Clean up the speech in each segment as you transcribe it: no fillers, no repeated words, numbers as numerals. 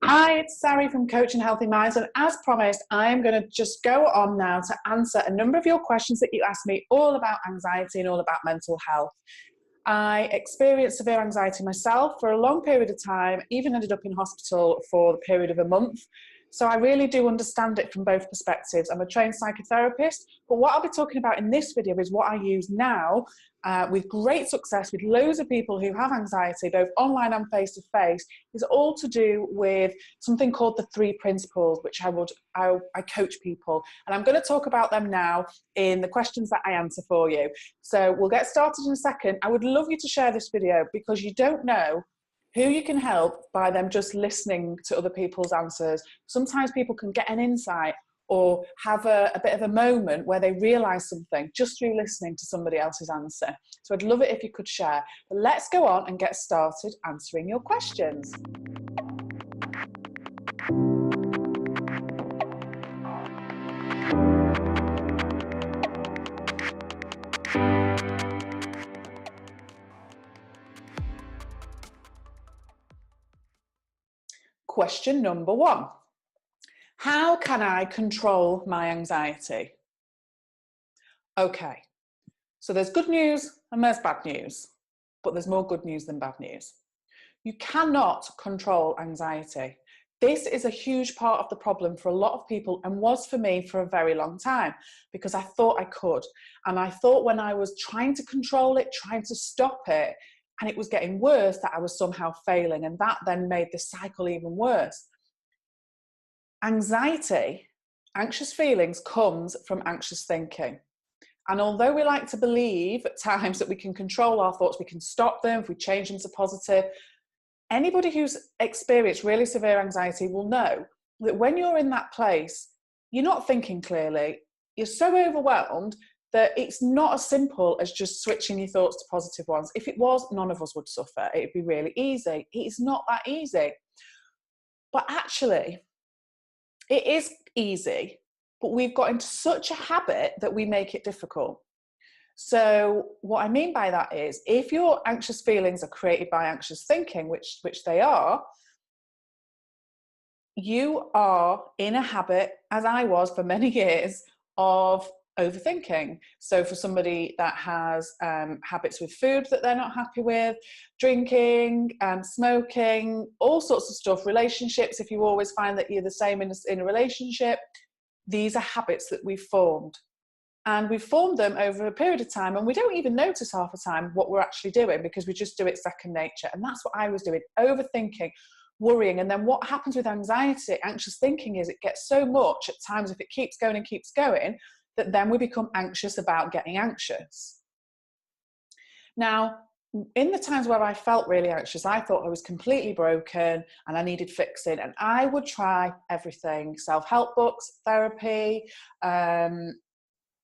Hi, it's Sari from Coaching Healthy Minds, and as promised, I am going to just go on now to answer a number of your questions that you asked me all about anxiety and all about mental health. I experienced severe anxiety myself for a long period of time, even ended up in hospital for the period of a month. So I really do understand it from both perspectives. I'm a trained psychotherapist, but what I'll be talking about in this video is what I use now with great success with loads of people who have anxiety, both online and face-to-face, is all to do with something called the 3 principles, which I coach people. And I'm going to talk about them now in the questions that I answer for you. So we'll get started in a second. I would love you to share this video because you don't know who you can help by them just listening to other people's answers. Sometimes people can get an insight or have a bit of a moment where they realize something just through listening to somebody else's answer. So I'd love it if you could share. But let's go on and get started answering your questions. Question number 1. How can I control my anxiety? Okay, so there's good news and there's bad news, but there's more good news than bad news. You cannot control anxiety. This is a huge part of the problem for a lot of people and was for me for a very long time because I thought I could. And I thought when I was trying to control it, trying to stop it, and it was getting worse, that I was somehow failing. And that then made the cycle even worse. Anxiety, anxious feelings, comes from anxious thinking. And although we like to believe at times that we can control our thoughts, we can stop them if we change them to positive, anybody who's experienced really severe anxiety will know that when you're in that place, you're not thinking clearly, you're so overwhelmed that it's not as simple as just switching your thoughts to positive ones. If it was, none of us would suffer. It'd be really easy. It's not that easy. But actually, it is easy, but we've got into such a habit that we make it difficult. So what I mean by that is, if your anxious feelings are created by anxious thinking, which they are, you are in a habit, as I was for many years, of overthinking. So for somebody that has habits with food that they're not happy with, drinking, smoking, all sorts of stuff, relationships, if you always find that you're the same in a relationship, these are habits that we've formed. And we've formed them over a period of time, and we don't even notice half the time what we're actually doing because we just do it second nature. And that's what I was doing, overthinking, worrying. And then what happens with anxiety, anxious thinking, is it gets so much at times, if it keeps going and keeps going, that then we become anxious about getting anxious. Now, in the times where I felt really anxious, I thought I was completely broken and I needed fixing. And I would try everything: self-help books, therapy,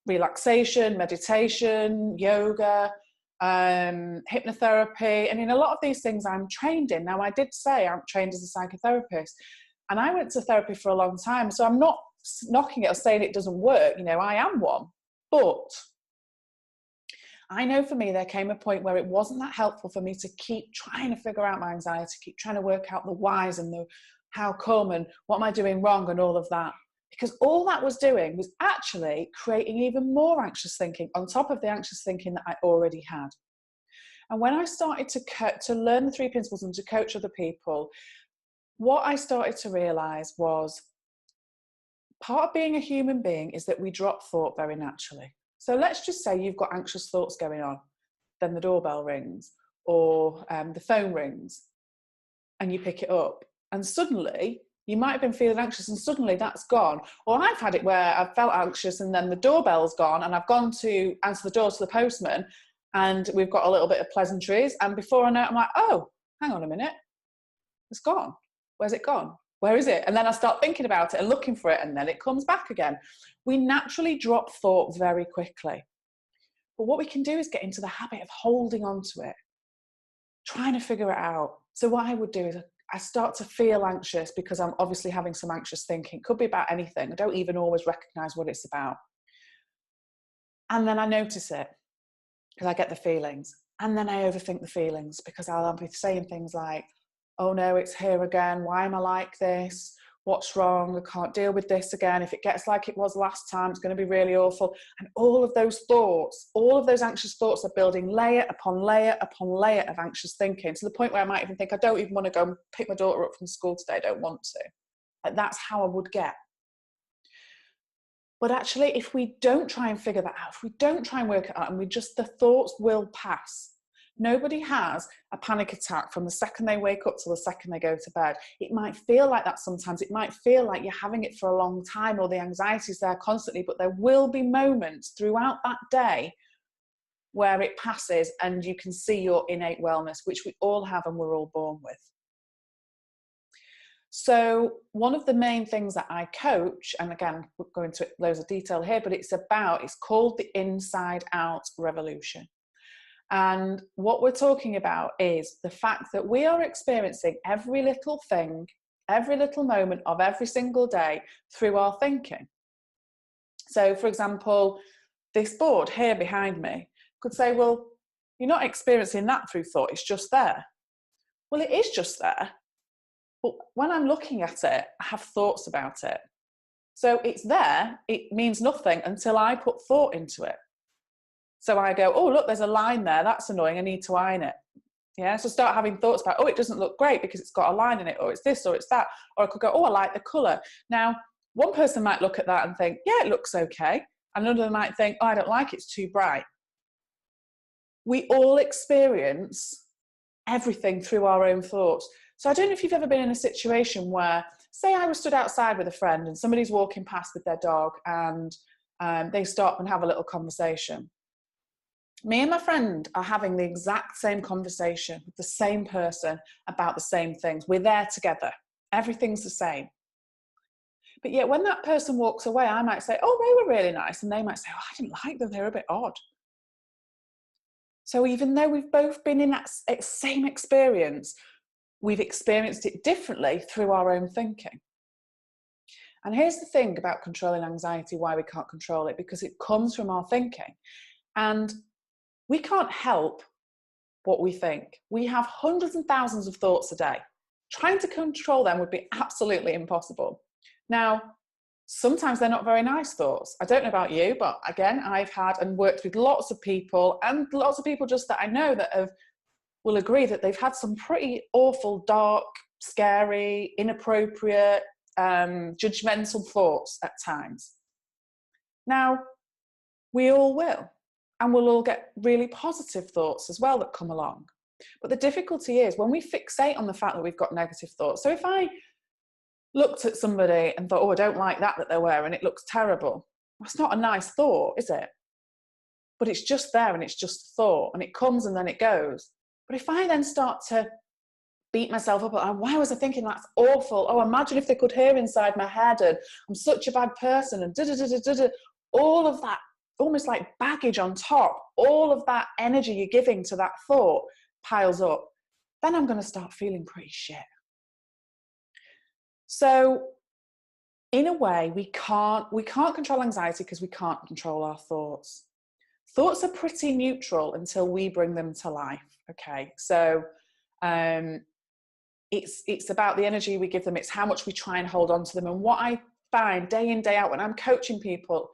relaxation, meditation, yoga, hypnotherapy. I mean, a lot of these things I'm trained in. Now, I did say I'm trained as a psychotherapist, and I went to therapy for a long time. So I'm not knocking it or saying it doesn't work. You know, I am one. But I know for me, there came a point where it wasn't that helpful for me to keep trying to figure out my anxiety, keep trying to work out the whys and the how come and what am I doing wrong and all of that. Because all that was doing was actually creating even more anxious thinking on top of the anxious thinking that I already had. And when I started to learn the 3 principles and to coach other people, what I started to realize was part of being a human being is that we drop thought very naturally. So let's just say you've got anxious thoughts going on, then the doorbell rings or the phone rings and you pick it up, and suddenly you might have been feeling anxious and suddenly that's gone. Or I've had it where I've felt anxious and then the doorbell's gone and I've gone to answer the door to the postman and we've got a little bit of pleasantries, and before I know it, I'm like, oh, hang on a minute, it's gone. Where's it gone? Where is it? And then I start thinking about it and looking for it, and then it comes back again. We naturally drop thought very quickly. But what we can do is get into the habit of holding on to it, trying to figure it out. So what I would do is I start to feel anxious because I'm obviously having some anxious thinking. It could be about anything. I don't even always recognize what it's about. And then I notice it because I get the feelings. And then I overthink the feelings because I'll be saying things like, oh no, it's here again. Why am I like this? What's wrong? I can't deal with this again. If it gets like it was last time, it's going to be really awful. And all of those thoughts, all of those anxious thoughts are building layer upon layer upon layer of anxious thinking, to the point where I might even think, I don't even want to go and pick my daughter up from school today. I don't want to. Like, that's how I would get. But actually, if we don't try and figure that out, if we don't try and work it out, and the thoughts will pass. Nobody has a panic attack from the second they wake up till the second they go to bed. It might feel like that sometimes. It might feel like you're having it for a long time, or the anxiety is there constantly, but there will be moments throughout that day where it passes and you can see your innate wellness, which we all have and we're all born with. So one of the main things that I coach, and again, we'll go into loads of detail here, but it's called the Inside Out Revolution. And what we're talking about is the fact that we are experiencing every little thing, every little moment of every single day through our thinking. So, for example, this board here behind me could say, well, you're not experiencing that through thought, it's just there. Well, it is just there. But when I'm looking at it, I have thoughts about it. So it's there, it means nothing until I put thought into it. So I go, oh, look, there's a line there. That's annoying. I need to iron it. Yeah. So start having thoughts about, oh, it doesn't look great because it's got a line in it, or it's this, or it's that. Or I could go, oh, I like the colour. Now, one person might look at that and think, yeah, it looks okay. Another might think, oh, I don't like it. It's too bright. We all experience everything through our own thoughts. So I don't know if you've ever been in a situation where, say I was stood outside with a friend and somebody's walking past with their dog, and they stop and have a little conversation. Me and my friend are having the exact same conversation with the same person about the same things. We're there together. Everything's the same. But yet when that person walks away, I might say, oh, they were really nice. And they might say, oh, I didn't like them. They were a bit odd. So even though we've both been in that same experience, we've experienced it differently through our own thinking. And here's the thing about controlling anxiety, why we can't control it, because it comes from our thinking. And we can't help what we think. We have hundreds and thousands of thoughts a day. Trying to control them would be absolutely impossible. Now, sometimes they're not very nice thoughts. I don't know about you, but again, I've had and worked with lots of people, and lots of people just that I know that will agree that they've had some pretty awful, dark, scary, inappropriate, judgmental thoughts at times. Now, we all will. And we'll all get really positive thoughts as well that come along. But the difficulty is when we fixate on the fact that we've got negative thoughts. So if I looked at somebody and thought, oh, I don't like that they're wearing, it looks terrible. That's not a nice thought, is it? But it's just there, and it's just a thought, and it comes and then it goes. But if I then start to beat myself up, why was I thinking that's awful? Oh, imagine if they could hear inside my head, and I'm such a bad person, and all of that, almost like baggage on top, all of that energy you're giving to that thought piles up, then I'm going to start feeling pretty shit. So in a way, we can't control anxiety because we can't control our thoughts. Thoughts are pretty neutral until we bring them to life. Okay, so it's about the energy we give them. It's how much we try and hold on to them. And what I find day in, day out when I'm coaching people,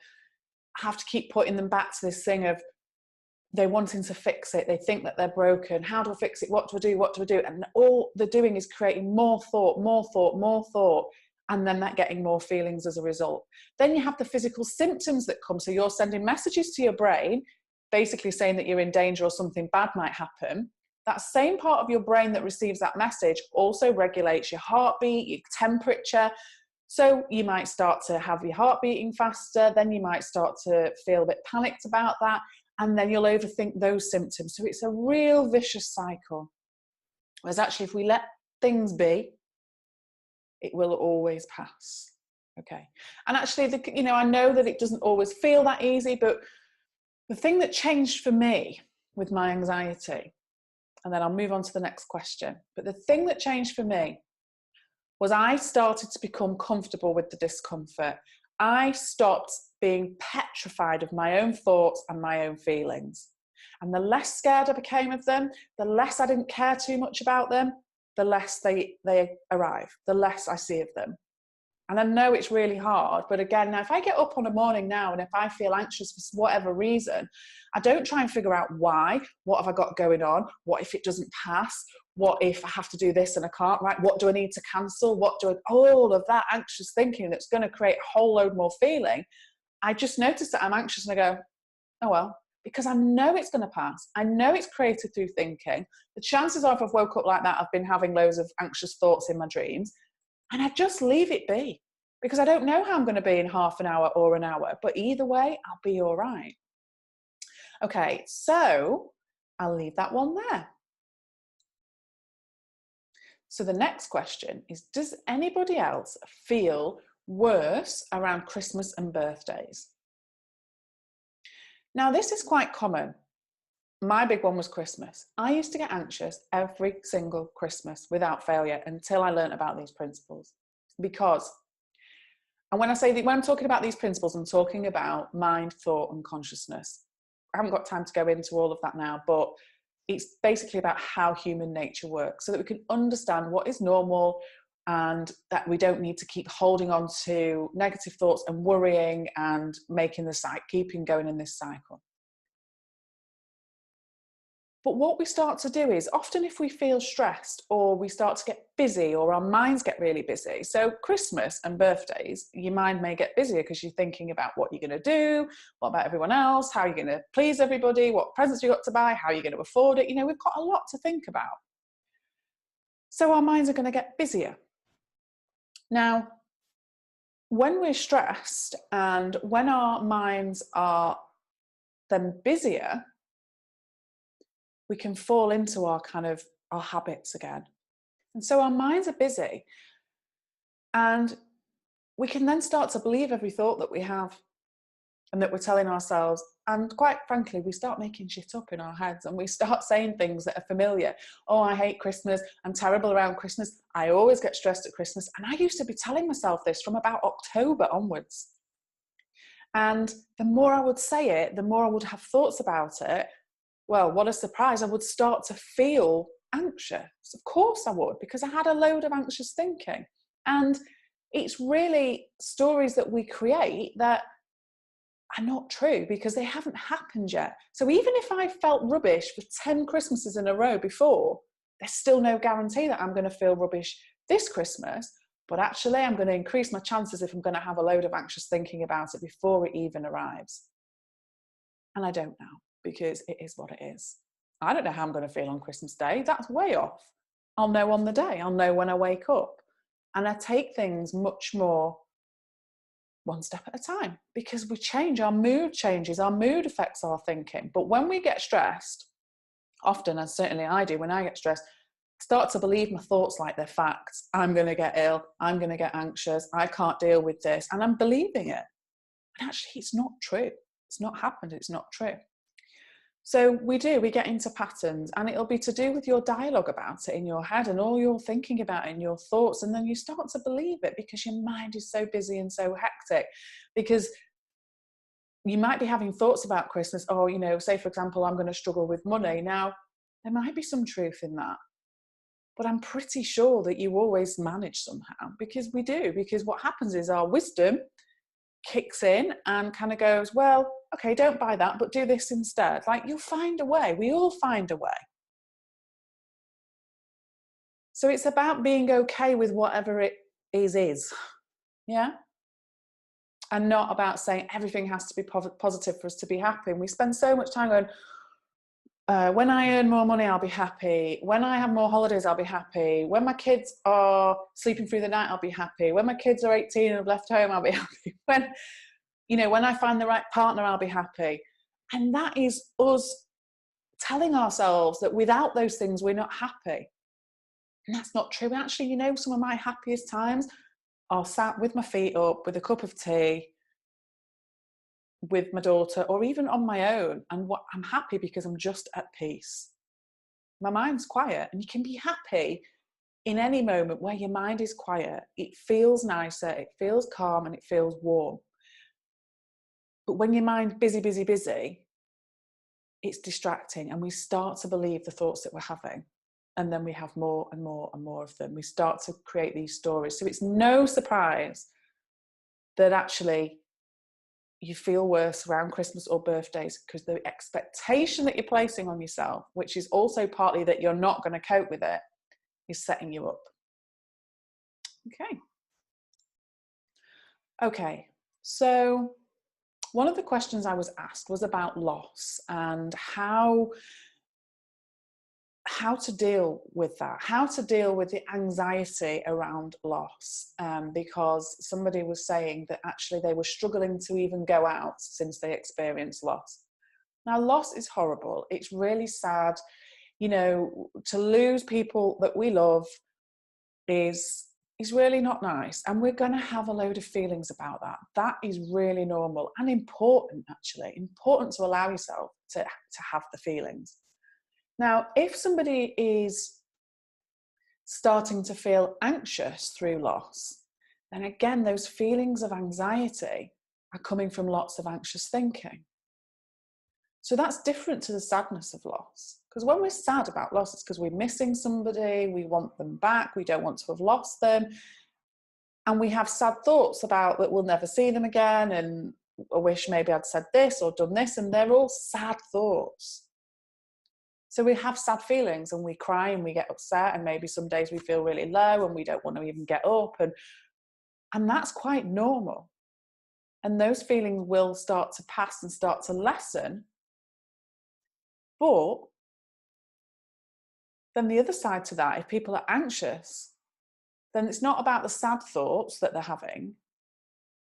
I have to keep putting them back to this thing of they wanting to fix it. They think that they're broken. How do I fix it? What do I do? What do I do? And all they're doing is creating more thought, and then that getting more feelings as a result. Then you have the physical symptoms that come. So you're sending messages to your brain, basically saying that you're in danger or something bad might happen. That same part of your brain that receives that message also regulates your heartbeat, your temperature. So you might start to have your heart beating faster, then you might start to feel a bit panicked about that, and then you'll overthink those symptoms. So it's a real vicious cycle. Whereas actually, if we let things be, it will always pass. Okay. And actually, I know that it doesn't always feel that easy, but the thing that changed for me with my anxiety, and then I'll move on to the next question, but the thing that changed for me was I started to become comfortable with the discomfort. I stopped being petrified of my own thoughts and my own feelings. And the less scared I became of them, the less I didn't care too much about them, the less they arrive, the less I see of them. And I know it's really hard, but again, now if I get up on a morning now and if I feel anxious for whatever reason, I don't try and figure out why. What have I got going on? What if it doesn't pass? What if I have to do this and I can't, right? What do I need to cancel? All of that anxious thinking that's going to create a whole load more feeling. I just notice that I'm anxious and I go, oh well, because I know it's going to pass. I know it's created through thinking. The chances are if I've woke up like that, I've been having loads of anxious thoughts in my dreams. And I just leave it be because I don't know how I'm going to be in half an hour or an hour. But either way, I'll be all right. Okay, so I'll leave that one there. So the next question is, does anybody else feel worse around Christmas and birthdays? Now, this is quite common. My big one was Christmas. I used to get anxious every single Christmas without failure until I learned about these principles. Because, and when I'm talking about these principles, I'm talking about mind, thought, and consciousness. I haven't got time to go into all of that now, but it's basically about how human nature works so that we can understand what is normal and that we don't need to keep holding on to negative thoughts and worrying and keeping going in this cycle. But what we start to do is often if we feel stressed or we start to get busy or our minds get really busy. So Christmas and birthdays, your mind may get busier because you're thinking about what you're going to do, what about everyone else, how you're going to please everybody, what presents you got to buy, how you're going to afford it. We've got a lot to think about. So our minds are going to get busier. Now, when we're stressed and when our minds are then busier, we can fall into our habits again. And so our minds are busy and we can then start to believe every thought that we have and that we're telling ourselves. And quite frankly, we start making shit up in our heads and we start saying things that are familiar. Oh, I hate Christmas. I'm terrible around Christmas. I always get stressed at Christmas. And I used to be telling myself this from about October onwards. And the more I would say it, the more I would have thoughts about it. Well, what a surprise, I would start to feel anxious. Of course I would, because I had a load of anxious thinking. And it's really stories that we create that are not true because they haven't happened yet. So even if I felt rubbish for 10 Christmases in a row before, there's still no guarantee that I'm going to feel rubbish this Christmas. But actually, I'm going to increase my chances if I'm going to have a load of anxious thinking about it before it even arrives. And I don't know. Because it is what it is. I don't know how I'm going to feel on Christmas Day. That's way off. I'll know on the day. I'll know when I wake up. And I take things much more one step at a time because we change. Our mood changes. Our mood affects our thinking. But when we get stressed, often, and certainly I do, when I get stressed, I start to believe my thoughts like they're facts. I'm going to get ill. I'm going to get anxious. I can't deal with this. And I'm believing it. And actually, it's not true. It's not happened. It's not true. So we get into patterns and it'll be to do with your dialogue about it in your head and all you're thinking about in your thoughts. And then you start to believe it because your mind is so busy and so hectic. Because you might be having thoughts about Christmas. Oh, say for example, I'm going to struggle with money. Now, there might be some truth in that. But I'm pretty sure that you always manage somehow because we do. Because what happens is our wisdom kicks in and kind of goes, well, okay, don't buy that, but do this instead. Like you'll find a way. We all find a way. So it's about being okay with whatever it is. Yeah. And not about saying everything has to be positive for us to be happy. And we spend so much time going, when I earn more money, I'll be happy. When I have more holidays, I'll be happy. When my kids are sleeping through the night, I'll be happy. When my kids are 18 and have left home, I'll be happy. When I find the right partner, I'll be happy. And that is us telling ourselves that without those things, we're not happy. And that's not true. Actually, some of my happiest times are sat with my feet up with a cup of tea, with my daughter, or even on my own. And I'm happy because I'm just at peace. My mind's quiet, and you can be happy in any moment where your mind is quiet. It feels nicer, it feels calm, and it feels warm. But when your mind's busy, it's distracting, and we start to believe the thoughts that we're having. And then we have more and more and more of them. We start to create these stories. So it's no surprise that actually you feel worse around Christmas or birthdays, because the expectation that you're placing on yourself, which is also partly that you're not going to cope with it, is setting you up. Okay, so one of the questions I was asked was about loss and how to deal with that, how to deal with the anxiety around loss, because somebody was saying that actually they were struggling to even go out since they experienced loss. Now, loss is horrible. It's really sad. You know, to lose people that we love is really not nice, and we're going to have a load of feelings about that. That is really normal and important, actually. Important to allow yourself to have the feelings. Now, if somebody is starting to feel anxious through loss, then again, those feelings of anxiety are coming from lots of anxious thinking. So that's different to the sadness of loss. Because when we're sad about loss, it's because we're missing somebody, we want them back, we don't want to have lost them. And we have sad thoughts about that we'll never see them again, and I wish maybe I'd said this or done this, and they're all sad thoughts. So we have sad feelings and we cry and we get upset, and maybe some days we feel really low and we don't want to even get up, and that's quite normal. And those feelings will start to pass and start to lessen. But then the other side to that, if people are anxious, then it's not about the sad thoughts that they're having.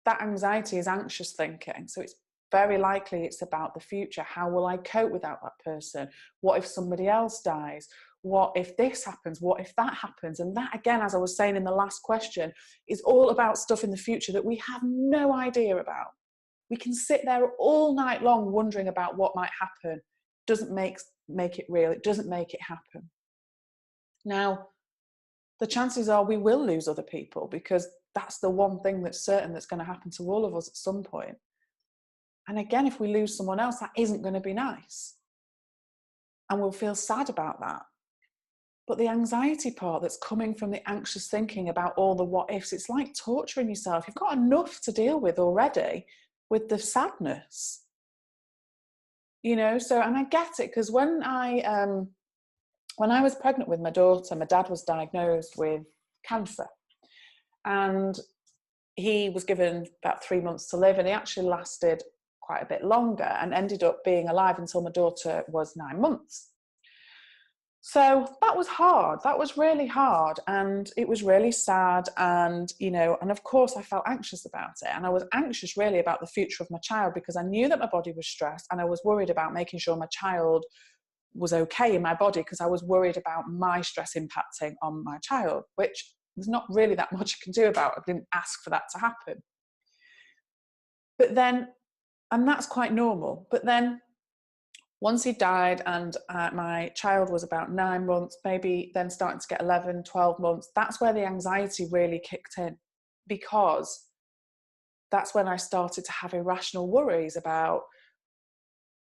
That anxiety is anxious thinking. So it's very likely it's about the future. How will I cope without that person? What if somebody else dies? What if this happens? What if that happens? And that, again, as I was saying in the last question, is all about stuff in the future that we have no idea about. We can sit there all night long wondering about what might happen. It doesn't make it real. It doesn't make it happen. Now, the chances are we will lose other people, because that's the one thing that's certain that's going to happen to all of us at some point. And again, if we lose someone else, that isn't going to be nice. And we'll feel sad about that. But the anxiety part that's coming from the anxious thinking about all the what ifs, it's like torturing yourself. You've got enough to deal with already with the sadness. You know, so, and I get it, because when I was pregnant with my daughter, my dad was diagnosed with cancer. And he was given about 3 months to live, and he actually lasted quite a bit longer and ended up being alive until my daughter was 9 months. So that was hard. That was really hard. And it was really sad. And, you know, and of course I felt anxious about it. And I was anxious really about the future of my child, because I knew that my body was stressed, and I was worried about making sure my child was okay in my body, because I was worried about my stress impacting on my child, which there's not really that much I can do about. I didn't ask for that to happen. But then, and that's quite normal. But then once he died and my child was about 9 months, maybe then starting to get 11, 12 months, that's where the anxiety really kicked in, because that's when I started to have irrational worries about,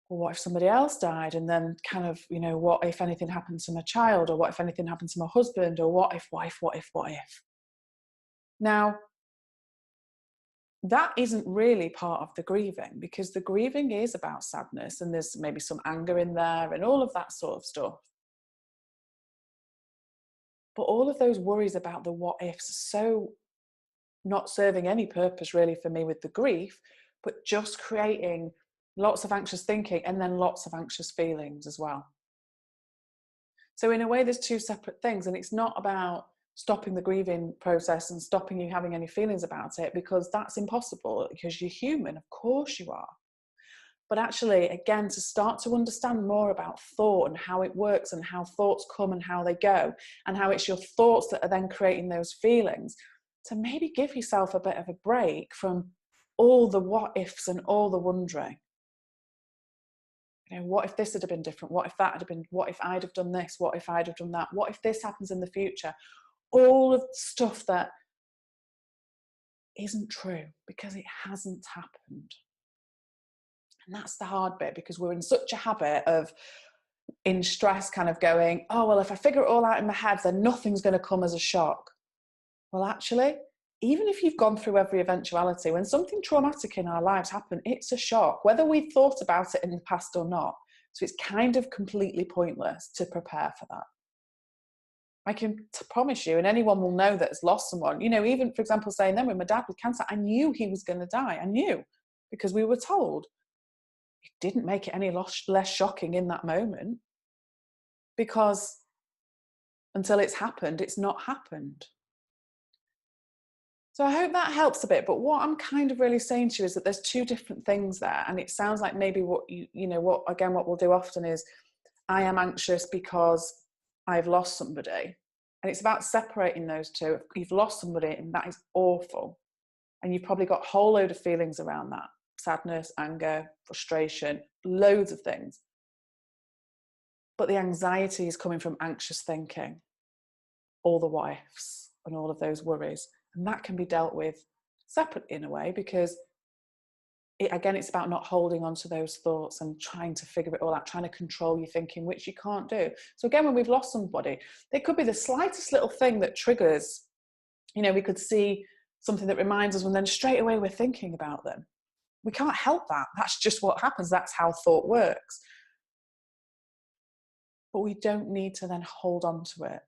well, what if somebody else died? And then kind of, you know, what if anything happened to my child? Or what if anything happened to my husband? Or what if? Now, that isn't really part of the grieving, because the grieving is about sadness, and there's maybe some anger in there and all of that sort of stuff. But all of those worries about the what ifs are so not serving any purpose really for me with the grief, but just creating lots of anxious thinking and then lots of anxious feelings as well. So in a way, there's two separate things, and it's not about stopping the grieving process and stopping you having any feelings about it, because that's impossible, because you're human, of course you are. But actually, again, to start to understand more about thought and how it works and how thoughts come and how they go, and how it's your thoughts that are then creating those feelings, to maybe give yourself a bit of a break from all the what ifs and all the wondering. You know, what if this had been different? What if that had been? What if I'd have done this? What if I'd have done that? What if this happens in the future? All of the stuff that isn't true, because it hasn't happened. And that's the hard bit, because we're in such a habit of in stress kind of going, oh, well, if I figure it all out in my head, then nothing's going to come as a shock. Well, actually, even if you've gone through every eventuality, when something traumatic in our lives happens, it's a shock, whether we thought about it in the past or not. So it's kind of completely pointless to prepare for that. I can promise you, and anyone will know that has lost someone, you know, even, for example, saying then with my dad with cancer, I knew he was going to die. I knew, because we were told. It didn't make it any less shocking in that moment, because until it's happened, it's not happened. So I hope that helps a bit. But what I'm kind of really saying to you is that there's two different things there. And it sounds like maybe what what we'll do often is, I am anxious because I've lost somebody. And it's about separating those two. You've lost somebody, and that is awful. And you've probably got a whole load of feelings around that. Sadness, anger, frustration, loads of things. But the anxiety is coming from anxious thinking, all the what ifs and all of those worries. And that can be dealt with separately in a way, because it's about not holding on to those thoughts and trying to figure it all out, trying to control your thinking, which you can't do. So again, when we've lost somebody, there could be the slightest little thing that triggers, you know, we could see something that reminds us, and then straight away we're thinking about them. We can't help that. That's just what happens. That's how thought works. But we don't need to then hold on to it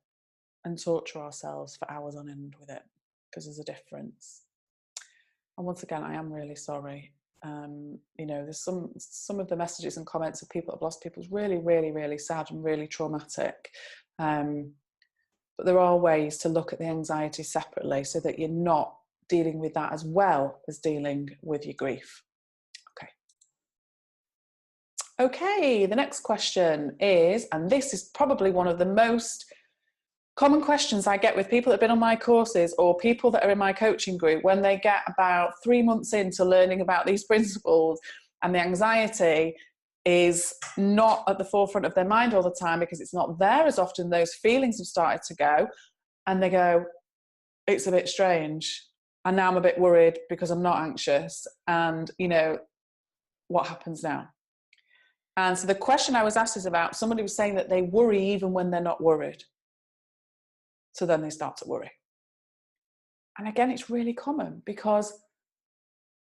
and torture ourselves for hours on end with it, because there's a difference. And once again, I am really sorry. You know, there's some of the messages and comments of people that have lost people is really, really, really sad and really traumatic. But there are ways to look at the anxiety separately, so that you're not dealing with that as well as dealing with your grief. Okay, the next question is, and this is probably one of the most common questions I get with people that have been on my courses or people that are in my coaching group, when they get about 3 months into learning about these principles, and the anxiety is not at the forefront of their mind all the time because it's not there as often. Those feelings have started to go, and they go, it's a bit strange, and now I'm a bit worried because I'm not anxious, and you know, what happens now? And so the question I was asked is about somebody was saying that they worry even when they're not worried. So then they start to worry. And again, it's really common, because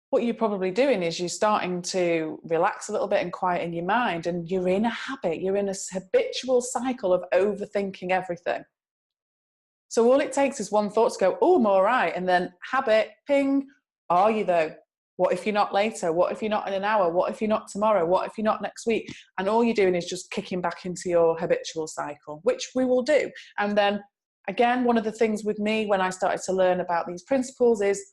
what you're probably doing is you're starting to relax a little bit and quieten your mind, and you're in a habit, you're in a habitual cycle of overthinking everything. So all it takes is one thought to go, oh, I'm all right. And then habit, ping, are you though? What if you're not later? What if you're not in an hour? What if you're not tomorrow? What if you're not next week? And all you're doing is just kicking back into your habitual cycle, which we will do. And then again, one of the things with me when I started to learn about these principles is,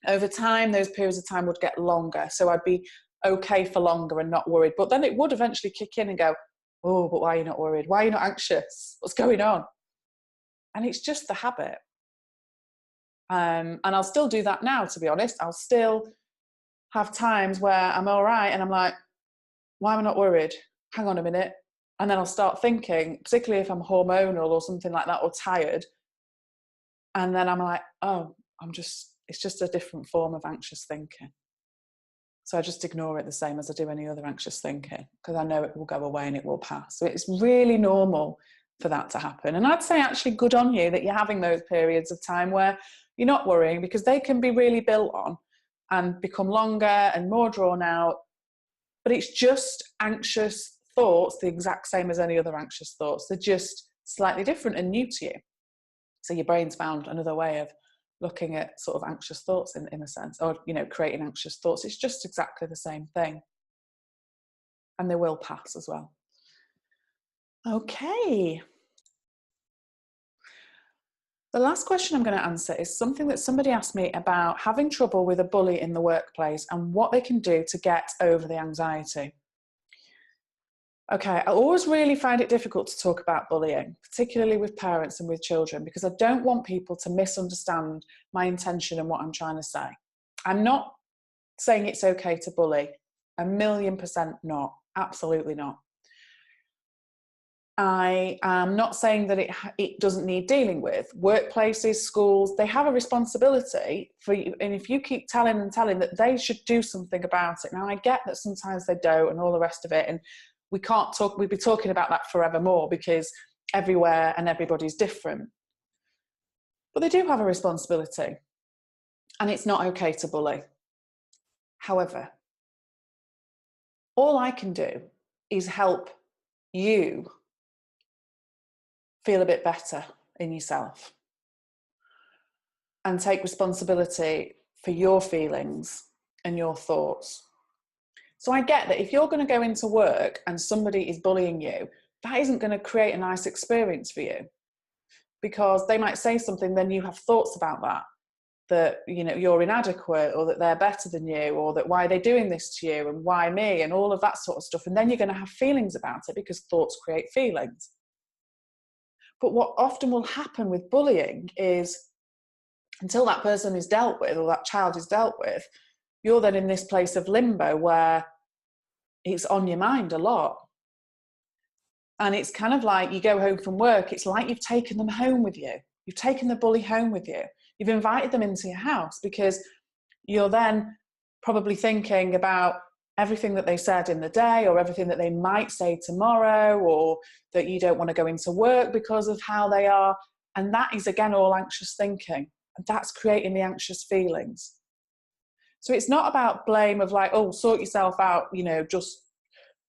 over time, those periods of time would get longer. So I'd be okay for longer and not worried. But then it would eventually kick in and go, oh, but why are you not worried? Why are you not anxious? What's going on? And it's just the habit. And I'll still do that now, to be honest. I'll still have times where I'm all right and I'm like, why am I not worried? Hang on a minute. And then I'll start thinking, particularly if I'm hormonal or something like that, or tired. And then I'm like, oh, it's just a different form of anxious thinking. So I just ignore it the same as I do any other anxious thinking, because I know it will go away and it will pass. So it's really normal for that to happen. And I'd say actually good on you that you're having those periods of time where you're not worrying, because they can be really built on and become longer and more drawn out. But it's just anxious thoughts, the exact same as any other anxious thoughts. They're just slightly different and new to you. So your brain's found another way of looking at sort of anxious thoughts in a sense, or, you know, creating anxious thoughts. It's just exactly the same thing. And they will pass as well. Okay. The last question I'm going to answer is something that somebody asked me about having trouble with a bully in the workplace and what they can do to get over the anxiety. Okay, I always really find it difficult to talk about bullying, particularly with parents and with children, because I don't want people to misunderstand my intention and what I'm trying to say. I'm not saying it's okay to bully. 1,000,000% not. Absolutely not. I am not saying that it doesn't need dealing with. Workplaces, schools, they have a responsibility for you. And if you keep telling that they should do something about it. Now, I get that sometimes they don't and all the rest of it. And we can't talk, we'd be talking about that forevermore because everywhere and everybody's different. But they do have a responsibility, and it's not okay to bully. However, all I can do is help you feel a bit better in yourself and take responsibility for your feelings and your thoughts. So I get that if you're going to go into work and somebody is bullying you, that isn't going to create a nice experience for you, because they might say something, then you have thoughts about that you know you're inadequate, or that they're better than you, or that why are they doing this to you, and why me, and all of that sort of stuff. And then you're going to have feelings about it, because thoughts create feelings. But what often will happen with bullying is, until that person is dealt with, or that child is dealt with, you're then in this place of limbo where it's on your mind a lot. And it's kind of like you go home from work, it's like you've taken them home with you. You've taken the bully home with you. You've invited them into your house, because you're then probably thinking about everything that they said in the day, or everything that they might say tomorrow, or that you don't want to go into work because of how they are. And that is, again, all anxious thinking. And that's creating the anxious feelings. So it's not about blame of like, oh, sort yourself out, you know, just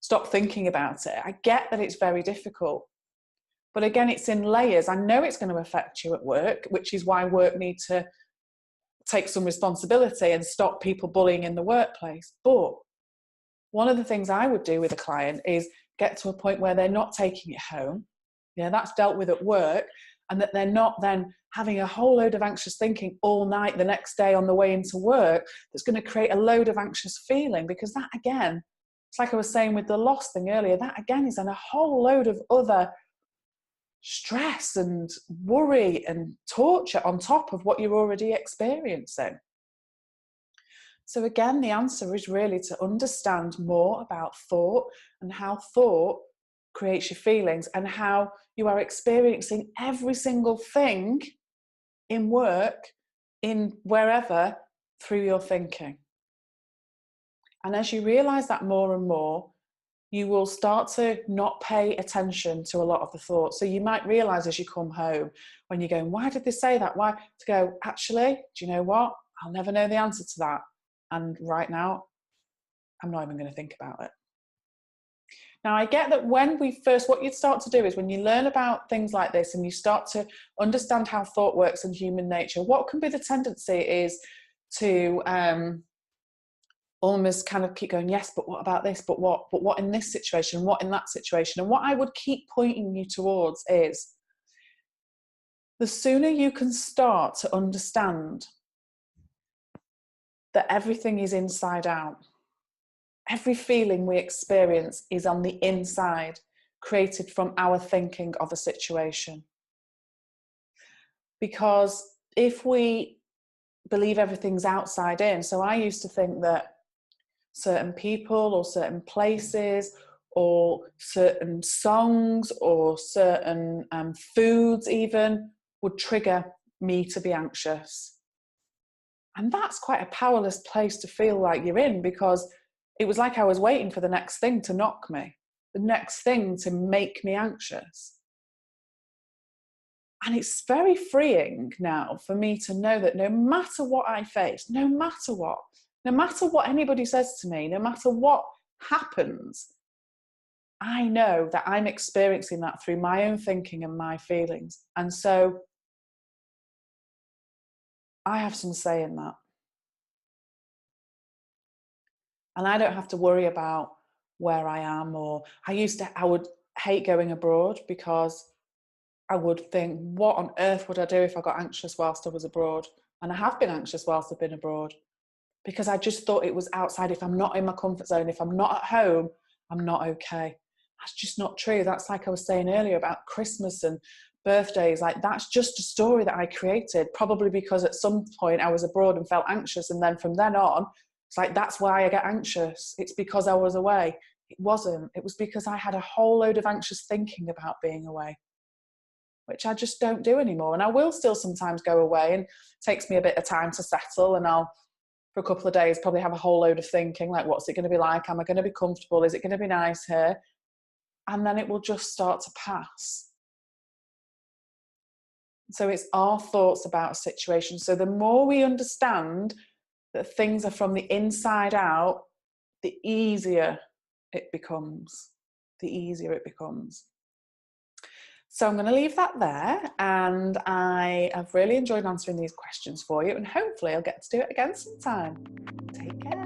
stop thinking about it. I get that it's very difficult. But again, it's in layers. I know it's going to affect you at work, which is why work needs to take some responsibility and stop people bullying in the workplace. But one of the things I would do with a client is get to a point where they're not taking it home. Yeah, that's dealt with at work, and that they're not then having a whole load of anxious thinking all night the next day on the way into work that's going to create a load of anxious feeling. Because that, again, it's like I was saying with the loss thing earlier, that again is then a whole load of other stress and worry and torture on top of what you're already experiencing. So again, the answer is really to understand more about thought, and how thought creates your feelings, and how you are experiencing every single thing in work, in wherever, through your thinking. And as you realize that more and more, you will start to not pay attention to a lot of the thoughts. So you might realize as you come home, when you're going, why did they say that? Why? To go, actually, do you know what? I'll never know the answer to that. And right now, I'm not even going to think about it. Now, I get that when what you'd start to do is, when you learn about things like this and you start to understand how thought works in human nature, what can be the tendency is to almost kind of keep going, yes, but what about this? But what in this situation? What in that situation? And what I would keep pointing you towards is, the sooner you can start to understand that everything is inside out. Every feeling we experience is on the inside, created from our thinking of a situation. Because if we believe everything's outside in, so I used to think that certain people or certain places or certain songs or certain foods even would trigger me to be anxious. And that's quite a powerless place to feel like you're in, because it was like I was waiting for the next thing to knock me, the next thing to make me anxious. And it's very freeing now for me to know that no matter what I face, no matter what anybody says to me, no matter what happens, I know that I'm experiencing that through my own thinking and my feelings. And so I have some say in that. And I don't have to worry about where I am. Or I would hate going abroad, because I would think, what on earth would I do if I got anxious whilst I was abroad? And I have been anxious whilst I've been abroad, because I just thought it was outside. If I'm not in my comfort zone, if I'm not at home, I'm not okay. That's just not true. That's like I was saying earlier about Christmas and birthdays. Like, that's just a story that I created, probably because at some point I was abroad and felt anxious. And then from then on, it's like, that's why I get anxious. It's because I was away. It wasn't. It was because I had a whole load of anxious thinking about being away, which I just don't do anymore. And I will still sometimes go away, and it takes me a bit of time to settle, and I'll, for a couple of days, probably have a whole load of thinking, like, what's it going to be like? Am I going to be comfortable? Is it going to be nice here? and then it will just start to pass. So it's our thoughts about a situation. So the more we understand that things are from the inside out, the easier it becomes. The easier it becomes. So I'm going to leave that there, and I have really enjoyed answering these questions for you, and hopefully I'll get to do it again sometime. Take care.